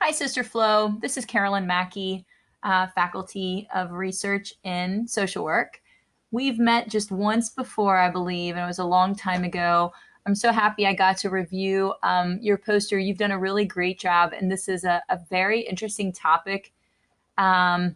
Hi, Sister Flo. This is Carolyn Mackey, Faculty of Research in Social Work. We've met just once before, I believe, and it was a long time ago. I'm so happy I got to review your poster. You've done a really great job, and this is a very interesting topic. Um,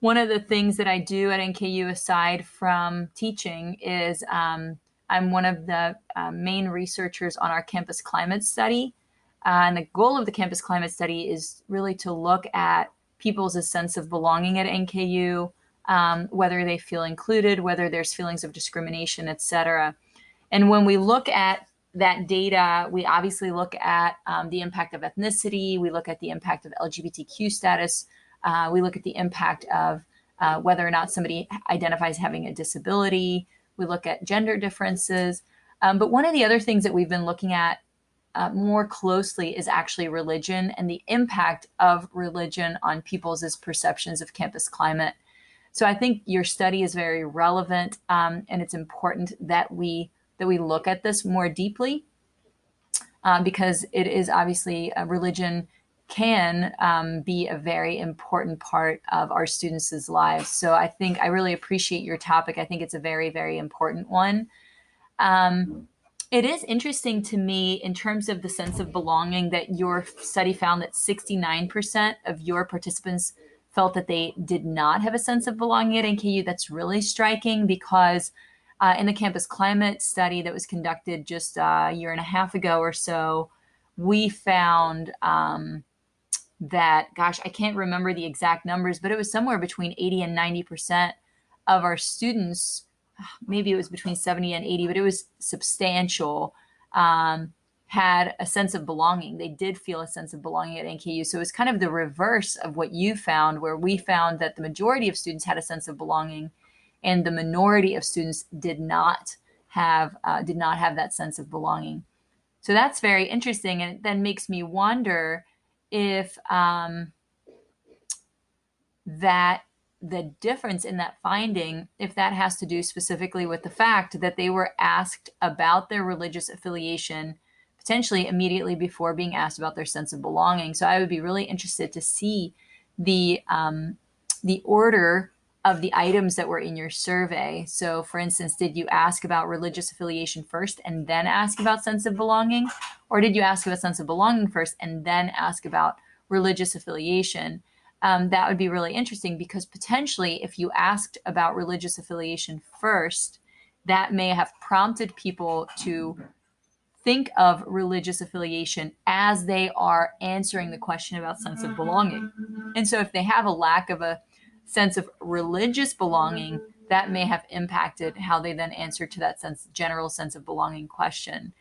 One of the things that I do at NKU, aside from teaching, is I'm one of the main researchers on our campus climate study. And the goal of the campus climate study is really to look at people's sense of belonging at NKU, whether they feel included, whether there's feelings of discrimination, et cetera. And when we look at that data, we obviously look at the impact of ethnicity, we look at the impact of LGBTQ status, we look at the impact of whether or not somebody identifies having a disability, we look at gender differences. But one of the other things that we've been looking at more closely is actually religion and the impact of religion on people's perceptions of campus climate. So I think your study is very relevant, and it's important that we look at this more deeply, because it is obviously religion can be a very important part of our students' lives. So I think I really appreciate your topic. I think it's a very, very important one. Um, it is interesting to me in terms of the sense of belonging that your study found that 69% of your participants felt that they did not have a sense of belonging at NKU. That's really striking because in the campus climate study that was conducted just a year and a half ago or so, we found that, gosh, I can't remember the exact numbers, but it was somewhere between 80 and 90% of our students, maybe it was between 70 and 80, but it was substantial, had a sense of belonging. They did feel a sense of belonging at NKU. So it was kind of the reverse of what you found, where we found that the majority of students had a sense of belonging and the minority of students did not have that sense of belonging. So that's very interesting, and it then makes me wonder if that the difference in that finding, if that has to do specifically with the fact that they were asked about their religious affiliation potentially immediately before being asked about their sense of belonging. So I would be really interested to see the order of the items that were in your survey. So, for instance, did you ask about religious affiliation first and then ask about sense of belonging? Or did you ask about sense of belonging first and then ask about religious affiliation? That would be really interesting because potentially, if you asked about religious affiliation first, that may have prompted people to think of religious affiliation as they are answering the question about sense of belonging. And so if they have a lack of a sense of religious belonging, that may have impacted how they then answer to that general sense of belonging question.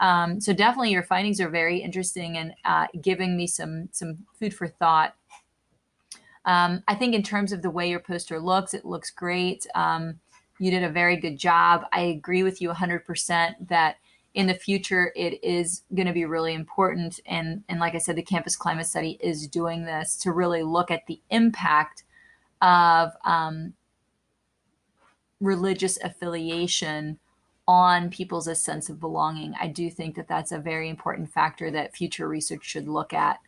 So definitely your findings are very interesting and giving me some food for thought. I think in terms of the way your poster looks, it looks great. You did a very good job. I agree with you 100% that in the future, it is going to be really important. And like I said, the campus climate study is doing this to really look at the impact of religious affiliation on people's sense of belonging. I do think that that's a very important factor that future research should look at.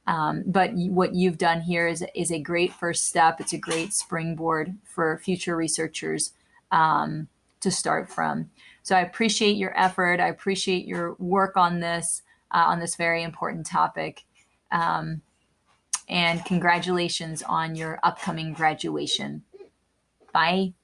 But what you've done here is a great first step. It's a great springboard for future researchers to start from. So I appreciate your effort. I appreciate your work on this very important topic. And congratulations on your upcoming graduation. Bye.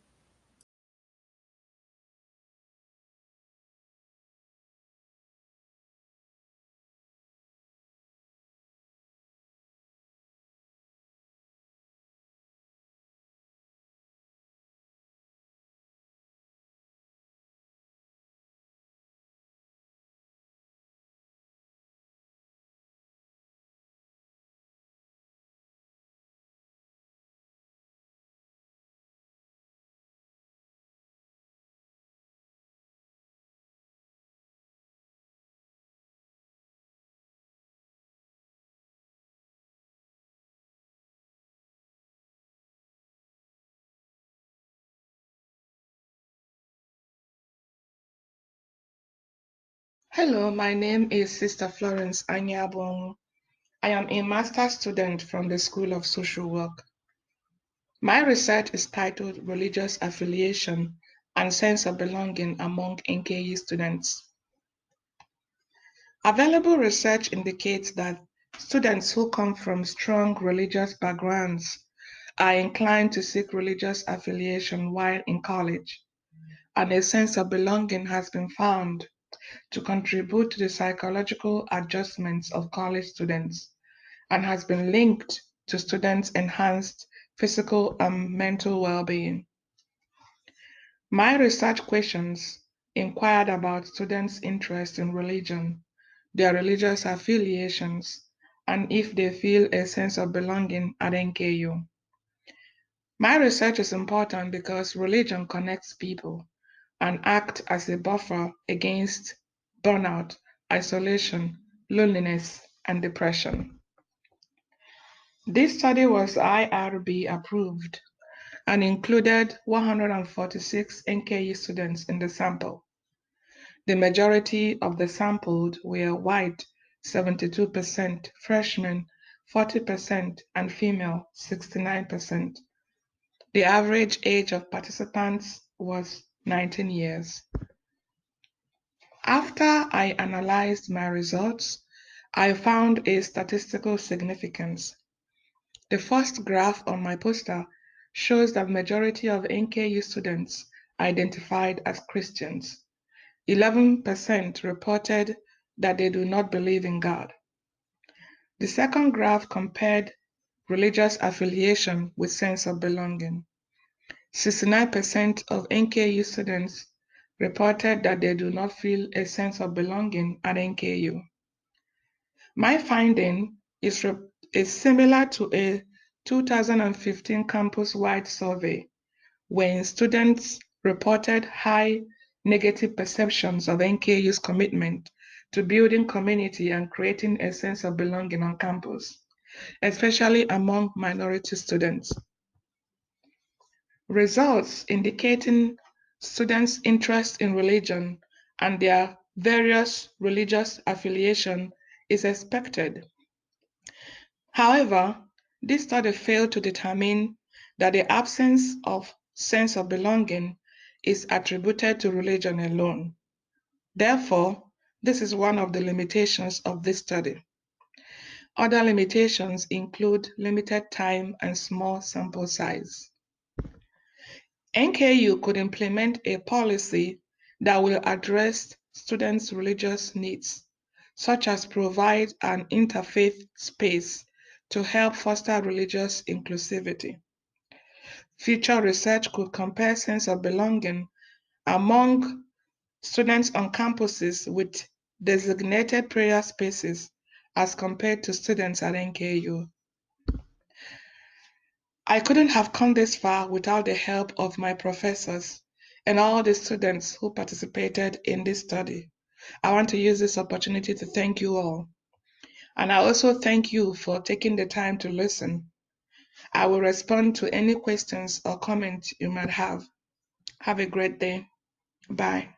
Hello, my name is Sister Florence Anyabuonwu. I am a master's student from the School of Social Work. My research is titled Religious Affiliation and Sense of Belonging Among NKU Students. Available research indicates that students who come from strong religious backgrounds are inclined to seek religious affiliation while in college, and a sense of belonging has been found to contribute to the psychological adjustments of college students and has been linked to students' enhanced physical and mental well-being. My research questions inquired about students' interest in religion, their religious affiliations, and if they feel a sense of belonging at NKU. My research is important because religion connects people and acts as a buffer against burnout, isolation, loneliness, and depression. This study was IRB approved and included 146 NKU students in the sample. The majority of the sampled were white, 72%, freshmen, 40%, and female, 69%. The average age of participants was 19 years. After I analyzed my results, I found a statistical significance. The first graph on my poster shows that majority of NKU students identified as Christians. 11% reported that they do not believe in God. The second graph compared religious affiliation with sense of belonging. 69% of NKU students reported that they do not feel a sense of belonging at NKU. My finding is similar to a 2015 campus-wide survey when students reported high negative perceptions of NKU's commitment to building community and creating a sense of belonging on campus, especially among minority students. Results indicating students' interest in religion and their various religious affiliation is expected. However, this study failed to determine that the absence of sense of belonging is attributed to religion alone. Therefore, this is one of the limitations of this study. Other limitations include limited time and small sample size. NKU could implement a policy that will address students' religious needs, such as provide an interfaith space to help foster religious inclusivity. Future research could compare sense of belonging among students on campuses with designated prayer spaces as compared to students at NKU. I couldn't have come this far without the help of my professors and all the students who participated in this study. I want to use this opportunity to thank you all. And I also thank you for taking the time to listen. I will respond to any questions or comments you might have. Have a great day. Bye.